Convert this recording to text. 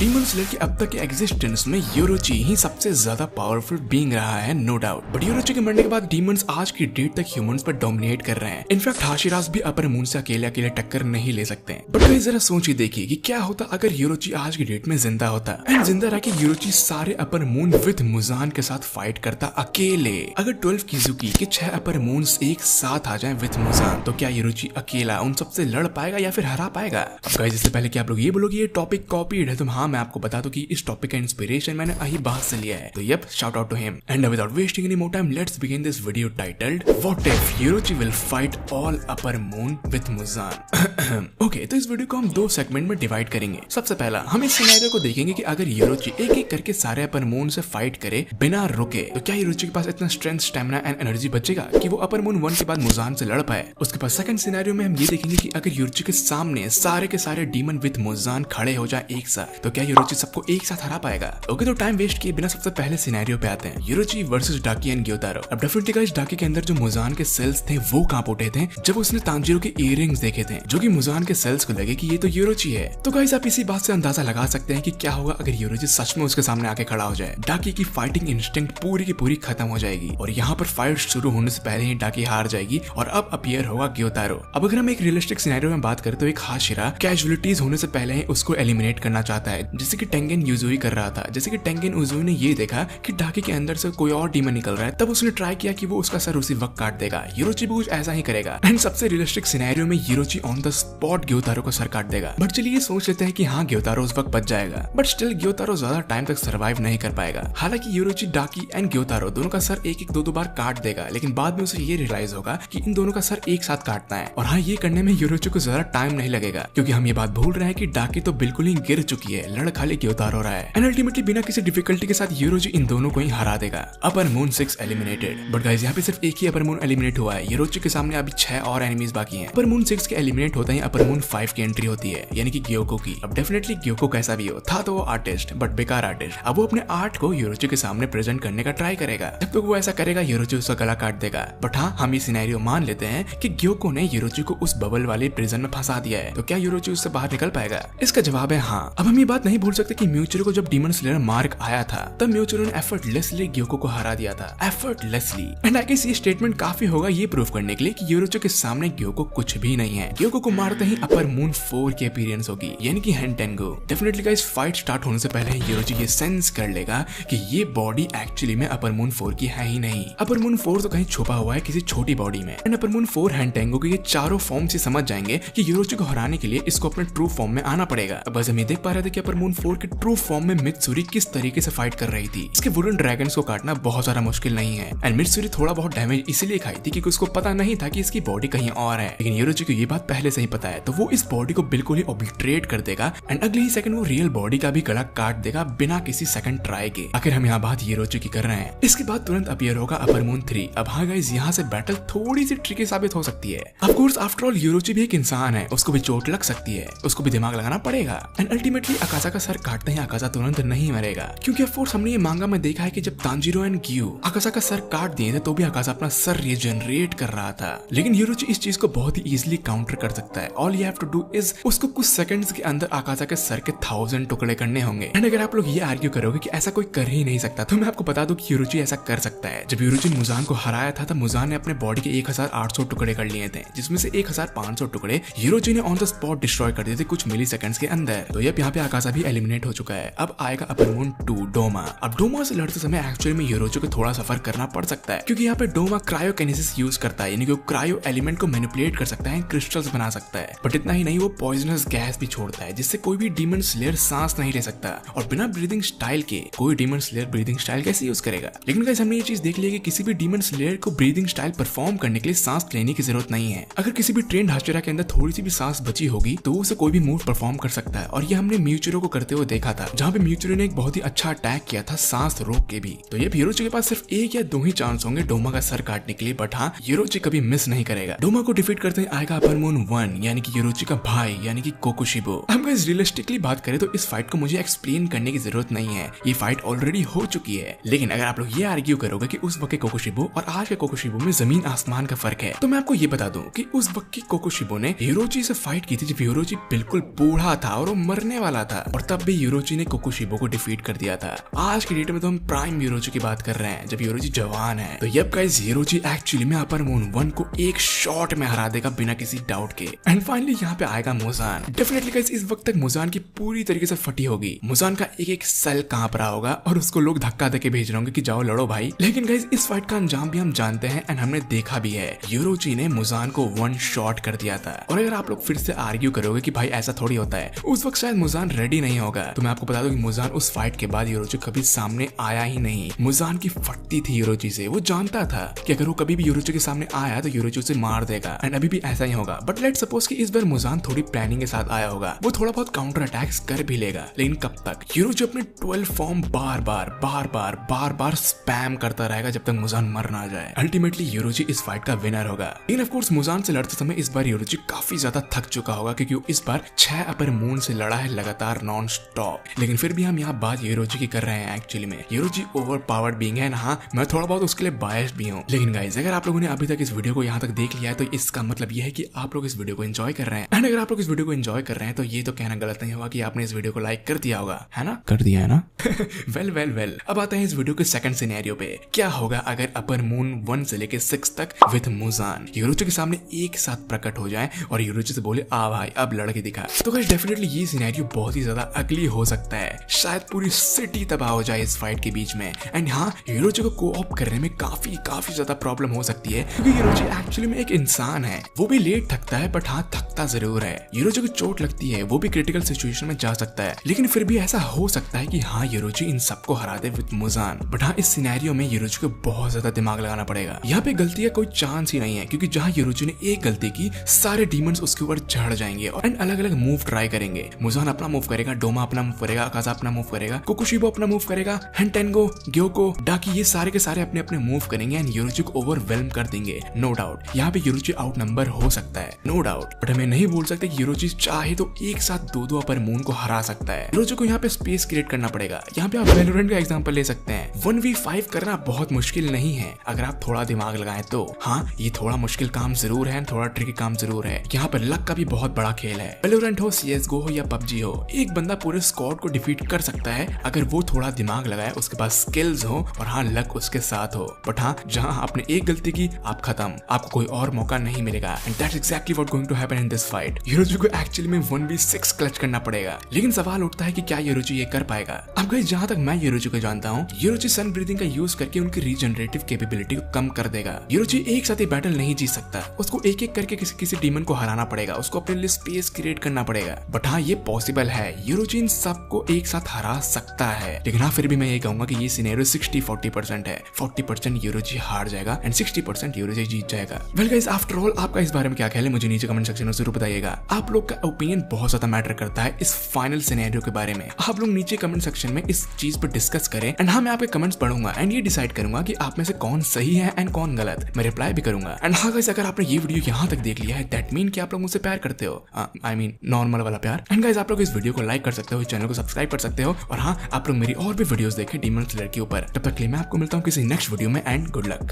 Demon slayer की अब तक के एग्जिस्टेंस में योरोची ही सबसे ज्यादा पावरफुल बीइंग रहा है, नो डाउट। बट योरोची के मरने के बाद डीमंस आज की डेट तक ह्यूमंस पर डोमिनेट कर रहे हैं। इनफैक्ट हाशिरास भी अपर मून से अकेले अकेले टक्कर नहीं ले सकते। बट कहीं जरा सोच ही देखिए कि क्या होता अगर योरोची आज की डेट में जिंदा होता एंड जिंदा रह के योरोची सारे अपर मून विद मुजान के साथ फाइट करता अकेले। अगर 12 किजुकी के 6 अपर मून्स एक साथ आ जाएं विद मुजान, तो क्या योरोची अकेला उन सबसे लड़ पाएगा या फिर हरा पाएगा? अब गाइस, इससे पहले कि आप लोग ये बोलोगे ये टॉपिक कॉपीड है, तो हाँ, मैं आपको बता दूं कि इस टॉपिक का इंस्पिरेशन मैंने अहीबाज से लिया है। तो yup, shout out to him. And without wasting any more time, let's begin this video titled what if Yoriichi will fight all upper moon with Muzan. Okay, तो इस वीडियो को हम 2 सेगमेंट में डिवाइड करेंगे। सबसे पहला हम इस सिनेरियो को देखेंगे कि अगर योरोची एक एक करके सारे अपर मून से फाइट करे बिना रुके, तो क्या योरोची के पास इतना स्ट्रेंथ, स्टेमिना एंड एनर्जी बचेगा कि वो अपर मून 1 के बाद मुजान से लड़ पाए। उसके बाद सेकंड सिनेरियो में हम ये देखेंगे कि अगर योरोची के सामने सारे के सारे डीमन विद मुजान खड़े हो जाए एक साथ, तो क्या योरोची सबको एक साथ हरा पाएगा? ओके, तो टाइम वेस्ट किए बिना सबसे पहले सिनेरियो पे आते हैं, योरोची वर्सेस डाकी एंड ग्योतारो। अब डेफिनेटली गाइस, डाकी के अंदर जो मुजान के सेल्स थे वो कांप उठे थे जब उसने तांजीरो के इयररिंग्स देखे थे, जो कि मुजान के सेल्स को लगे कि ये तो योरोची है। तो गाइस, आप इसी बात से अंदाजा लगा सकते हैं कि क्या होगा अगर योरोची सच में उसके सामने आके खड़ा हो जाए। डाकी की फाइटिंग इंस्टिंक्ट पूरी की पूरी खत्म हो जाएगी और यहाँ पर फाइट शुरू होने से पहले ही डाकी हार जाएगी और अब अपीयर होगा ग्योतारो। अब अगर हम एक रियलिस्टिक सिनेरियो में बात करें तो एक हाशिरा कैजुअलिटीज होने से पहले ही उसको एलिमिनेट करना चाहता है, जैसे कि टेंगेन यूजुई कर रहा था। जैसे कि टेंगेन यूजुई ने ये देखा कि डाकी के अंदर से कोई और डीमन निकल रहा है, तब उसने ट्राई किया कि वो उसका सर उसी वक्त काट देगा। योरोची भी कुछ ऐसा ही करेगा एंड सबसे रियलिस्टिक सिनेरियो में योरोची ऑन द स्पॉट ग्योतारो को सर काट देगा। बट चलिए सोच लेते हैं कि हाँ, ग्योतारो उस वक्त बच जाएगा, बट स्टिल ग्योतारो ज्यादा टाइम तक सर्वाइव नहीं कर पाएगा। हालांकि योरोची, डाकी एंड ग्योतारो दोनों का सर एक एक दो बार काट देगा, लेकिन बाद में उसे ये रियलाइज होगा कि इन दोनों का सर एक साथ काटना है। और हाँ, ये करने में योरोची को ज्यादा टाइम नहीं लगेगा, क्योंकि हम ये बात भूल रहे हैं कि डाकी तो बिल्कुल ही गिर चुकी है, लड़ खाली ग्योतारो रहा है। एंड अल्टीमेटली बिना किसी डिफिकल्टी के साथ योरोची इन दोनों को ही हरा देगा। Upper moon 6 eliminated. But guys, यहाँ पे सिर्फ एक ही अपर मून एलिमिनेट हुआ है। योरोची के सामने अभी 6 और एनिमीज बाकी हैं। अपर मून 6 के एलिमिनेट होते ही अपर मून 5 की एंट्री होती है, यानी कि ग्योको की। अब डेफिनेटली ग्योको कैसा भी हो, था तो वो आर्टिस्ट, बट बेकार आर्टिस्ट। अब वो अपने आर्ट को योरोची के सामने प्रेजेंट करने का ट्राई करेगा। जब तक वो ऐसा करेगा, योरोची उसका गला काट देगा। बट हाँ, हम ये सिनेरियो मान लेते हैं कि ग्योको ने योरोची को उस बबल वाले प्रिजन में फंसा दिया है, तो क्या योरोची उससे बाहर निकल पाएगा? इसका जवाब है हाँ। अब हम ये बात नहीं भूल सकते कि म्यूचिरो को जब डीमन स्लेयर मार्क आया था, तब म्यूचिरो ने एफर्टलेसली ग्योको को हरा दिया था, एफर्टलेसली। एंड आई गेस ये स्टेटमेंट काफी होगा ये प्रूव करने के लिए कि योरोची के सामने ग्योको कुछ भी नहीं है। ग्योको को मारते ही अपर मून 4 की अपीयरेंस होगी, यानी कि हेंटेंगो। डेफिनेटली गाइस, फाइट स्टार्ट होने से पहले योरोची ये सेंस कर लेगा कि ये बॉडी एक्चुअली में अपर मून 4 की है ही नहीं। अपर मून 4 तो कहीं छुपा हुआ है किसी छोटी बॉडी में। एंड अपर मून 4 हेंटेंगो के ये चारों फॉर्म से समझ जाएंगे कि योरोची को हराने के लिए इसको अपने ट्रू फॉर्म में आना पड़ेगा। अब बस हम ये देख पा रहे थे कि अपर मून 4 के ट्रू फॉर्म में मित्सुरी किस तरीके से फाइट कर रही थी। इसके वुडन ड्रैगन्स को काटना बहुत ज्यादा मुश्किल नहीं है। एंड मित्सुरी थोड़ा बहुत डैमेज इसलिए खाई थी क्योंकि उसको पता नहीं था कि इसकी बॉडी कहीं और है, लेकिन योरोची को ये बात पहले से ही पता है, तो वो इस बॉडी को बिल्कुल ही ऑब्लिटरेट कर देगा एंड अगले ही सेकंड वो रियल बॉडी का भी गला काट देगा बिना किसी सेकंड ट्राई के। आखिर हम यहाँ बात योरोची की कर रहे हैं। इसके बाद तुरंत अपीयर होगा अपर मून 3। अब हाँ गाइस, यहाँ से बैटल थोड़ी सी ट्रिकी साबित हो सकती है। ऑफ कोर्स, आफ्टर ऑल योरोची भी एक इंसान है, उसको भी चोट लग सकती है, उसको भी दिमाग लगाना पड़ेगा। एंड अल्टीमेटली अकासा का सर काटते ही अकासा तुरंत नहीं मरेगा, क्योंकि ऑफ कोर्स हमने ये मांगा में देखा है कि जब तांजीरो एंड ग्यू अकासा का सर काट दिए थे तो भी अकासा अपना सर रीजनरेट कर रहा था। लेकिन योरोची इस चीज को बहुत ही इजीली काउंटर कर सकता है। All you have to do is उसको कुछ सेकंड्स के अंदर अकासा के सर के 1000 टुकड़े करने होंगे। एंड अगर आप लोग ये आर्ग्यू करोगे कि ऐसा कोई कर ही नहीं सकता, तो मैं आपको बता दूं कि योरोची ऐसा कर सकता है। जब योरोची मुजान को हराया था तब मुजान ने अपने बॉडी के 1800 टुकड़े कर लिए थे, जिसमें से 1500 टुकड़े योरोची ने ऑन द स्पॉट डिस्ट्रॉय कर दिए थे कुछ मिली सेकंड्स के अंदर। तो यहाँ पे अकासा भी एलिमिनेट हो चुका है। अब आएगा अपर मून 2 डोमा। अब डोमा से लड़ते समय एक्चुअली में योरोची को थोड़ा सफर करना पड़ सकता है, क्योंकि यहाँ पे डोमा क्रायोकिनेसिस यूज करता है, यानी कि वो क्रायो एलिमेंट को मैनिपुलेट कर सकता है, क्रिस्टल्स बना सकता है। बट इतना ही नहीं, वो पॉइजनस गैस भी छोड़ता है, जिससे कोई भी डीमन स्लेयर सांस नहीं ले सकता। और बिना ब्रीदिंग स्टाइल के कोई डीमन स्लेयर ब्रीदिंग स्टाइल कैसे यूज करेगा? लेकिन गाइस, हमने ये चीज देख ली कि किसी भी डीमन स्लेयर को ब्रीदिंग स्टाइल परफॉर्म करने के लिए सांस लेने की जरूरत नहीं है। अगर किसी भी ट्रेंड हाशिरा के अंदर थोड़ी सी भी सांस बची होगी तो उसे कोई भी मूव परफॉर्म कर सकता है। और ये हमने म्यूचिरो को करते हुए देखा था, जहाँ पे म्यूचिरो ने एक बहुत ही अच्छा अटैक किया था सांस रोक के भी। तो ये योरोची के पास सिर्फ 1 या 2 ही चांस होंगे डोमा का सर काटने के लिए, बट हाँ, योरोची कभी मिस नहीं करेगा। डोमा को डिफीट करते ही आएगा अपर मून 1, यानी कि योरोची का भाई, यानी कि कोकोशिबो। हम गाइस रियलिस्टिकली बात करें तो इस फाइट को मुझे एक्सप्लेन करने की जरूरत नहीं है, ये फाइट ऑलरेडी हो चुकी है। लेकिन अगर आप लोग ये आर्ग्यू करोगे कि उस वक्त के कोकोशिबो और आज के कोकोशिबो में जमीन आसमान का फर्क है, तो मैं आपको ये बता दूं कि उस वक्त की कोकोशिबो ने योरोची से फाइट की थी जब योरोची बिल्कुल बूढ़ा था और वो मरने वाला था। और तब भी यूरोची ने कोकुशिबो को डिफीट कर दिया था। आज की डेट में तो हम प्राइम यूरोची की बात कर रहे हैं, जब यूरोची जवान है। तो यप गाइस, यूरोची एक्चुअली में अपर मून 1 को एक शॉट में हरा देगा बिना किसी डाउट के। एंड फाइनली यहाँ पे आएगा मुजान। डेफिनेटली गाइस, इस वक्त तक मुजान की पूरी तरीके से फटी होगी। मुजान का एक एक सेल कांप रहा होगा और उसको लोग धक्का देके भेज रहे होंगे कि जाओ लड़ो भाई। लेकिन गाइस, इस फाइट का अंजाम भी हम जानते हैं एंड हमने देखा भी है। यूरोची ने मुजान को 1 शॉट कर दिया था। और अगर आप लोग फिर से आर्ग्यू करोगे कि भाई ऐसा थोड़ी होता है, उस वक्त शायद मुजान रेडी नहीं होगा। तो मैं आपको बता दूं कि मुजान उस फाइट के बाद यूरोची कभी सामने आया ही नहीं। मुजान की फटती थी यूरोची से। वो जानता था कि अगर वो कभी भी यूरोची के सामने आया तो यूरोची उसे मार देगा एंड अभी भी ऐसा ही होगा। बट लेट्स सपोज कि इस बार मुजान थोड़ी प्लानिंग के साथ आया होगा। वो थोड़ा बहुत काउंटर अटैक्स कर भी लेगा, लेकिन कब तक? यूरोची अपने 12 फॉर्म बार बार स्पैम करता रहेगा जब तक मुजान मर ना जाए। अल्टीमेटली यूरोची इस फाइट का विनर होगा। लेकिन ऑफ कोर्स मुजान से लड़ते समय इस बार यूरोची काफी ज्यादा थक चुका होगा, क्योंकि वो इस बार 6 अपर मून से लड़ा है लगातार नॉन स्टॉप। लेकिन फिर भी हम यहाँ बात यूरोची की कर रहे हैं। एक्चुअली में यूरोची ओवर पावर्ड बीइंग है। हाँ, मैं थोड़ा बहुत उसके लिए बायस्ड भी हूँ। लेकिन गाइस, अगर आप लोगों ने अभी तक इस वीडियो को यहाँ तक देख लिया है तो इसका मतलब ये है कि आप लोग इस वीडियो को एंजॉय कर रहे हैं। एंड अगर आप लोग इस वीडियो को एंजॉय कर रहे हैं तो ये तो कहना गलत नहीं होगा कि आपने इस वीडियो को लाइक कर दिया होगा, है ना? कर दिया है ना? वेल अब आते हैं इस वीडियो के सेकंड सिनेरियो पे। क्या होगा अगर अपर मून 1 से लेके 6 तक विद मुजान यूरोची के सामने एक साथ प्रकट हो जाए और यूरोची से बोले आ भाई अब लड़के दिखा? तो गाइस, डेफिनेटली ये सिनेरियो बहुत ही ज्यादा अगली हो सकता है। शायद पूरी सिटी तबाह हो जाए इस फाइट के बीच में। एंड हाँ, यूरोची को कोऑप करने में काफी ज्यादा प्रॉब्लम हो सकती है, क्योंकि यूरोची एक्चुअली में एक इंसान है। वो भी लेट थकता है, बट हाँ थकता जरूर है। यूरोची को चोट लगती है, वो भी क्रिटिकल सिचुएशन में जा सकता है। लेकिन फिर भी ऐसा हो सकता है कि हाँ यूरोची इन सबको हरा दे विद मुजान। बट हाँ, इस सिनेरियो में यूरोची को बहुत ज्यादा दिमाग लगाना पड़ेगा। यहाँ पे गलती का कोई चांस ही नहीं है, क्योंकि जहाँ यूरोची ने एक गलती की, सारे डीमंस उसके ऊपर चढ़ जाएंगे और अलग अलग मूव ट्राई करेंगे। मुजान अपना मूव करेगा, डोमा अपना मूव करेगा, अकाजा अपना मूव करेगा, कोकुशिबो अपना मूव करेगा, हेंटेंगो, ग्योको, डाकी, ये सारे के सारे अपने अपने मूव करेंगे एंड यूरोची को ओवरवेल्म कर देंगे। नो डाउट यहाँ पे यूरोची आउट नंबर हो सकता है, नो डाउट। बट हमें नहीं बोल सकते कि यूरोची चाहे तो एक साथ 2-2 अपर मून को हरा सकता है। यूरोची को यहाँ पे स्पेस क्रिएट करना पड़ेगा। यहाँ पे आप वैलोरेंट का एग्जांपल ले सकते हैं। 1v5 करना बहुत मुश्किल नहीं है अगर आप थोड़ा दिमाग लगाएं तो। हाँ, ये थोड़ा मुश्किल काम जरूर है, थोड़ा ट्रिकी काम जरूर है। यहाँ पर लक का भी बहुत बड़ा खेल है। वैलोरेंट हो, CS:GO हो या PUBG हो, एक बंदा पूरे स्क्वाड को डिफीट कर सकता है अगर वो थोड़ा दिमाग लगाए, उसके पास स्किल्स हो और हाँ लक उसके साथ हो। बट हाँ, जहाँ आपने एक गलती की आप खत्म, आपको कोई और मौका नहीं मिलेगा। And that's exactly what going to happen in this fight. Yoriichi को एक्चुअली में 1v6 क्लच करना पड़ेगा। लेकिन सवाल उठता है कि क्या यूरोची ये कर पाएगा? अब गाइस, जहाँ तक मैं यूरोची को जानता हूँ, यूरोची सन ब्रीदिंग का यूज करके उनकी रीजनरेटिव कैपेबिलिटी को कम कर देगा। यूरोची एक साथ ही बैटल नहीं जीत सकता, उसको एक एक करके किसी डीमन को हराना पड़ेगा, उसको अपने लिए स्पेस क्रिएट करना पड़ेगा। बट हाँ, ये पॉसिबल है, यूरोची इन सबको एक साथ हरा सकता है। लेकिन हाँ, फिर भी मैं ये कहूंगा कि ये सिनेरियो 60-40% है। 40% यूरोची हार जाएगा एंड 60% यूरोची जीत जाएगा। वेल गाइस, आफ्टर ऑल आपका इस बारे में क्या ख्याल है मुझे नीचे कमेंट सेक्शन में जरूर बताइएगा। आप लोग का ओपिनियन बहुत ज्यादा मैटर करता है इस फाइनल सिनेरियो के बारे में। आप लोग नीचे कमेंट सेक्शन में इस चीज पर डिस्कस करें एंड हाँ, मैं आपके कमेंट्स पढ़ूंगा एंड ये डिसाइड करूंगा कि आप में से कौन सही है एंड कौन गलत। मैं रिप्लाई भी करूंगा। एंड हाँ गाइस, अगर आपने ये वीडियो यहाँ तक देख लिया है, दैट मीन कि आप लोग मुझसे प्यार करते हो। आई मीन नॉर्मल वाला प्यार। एंड गाइस, आप लोग इस वीडियो को लाइक कर सकते हो, इस चैनल को सब्सक्राइब कर सकते हो और हाँ, आप लोग मेरी और भी वीडियोस देखें डीमन स्लेयर के ऊपर। तब तक के लिए मैं आपको मिलता हूँ किसी नेक्स्ट वीडियो में एंड गुड लक।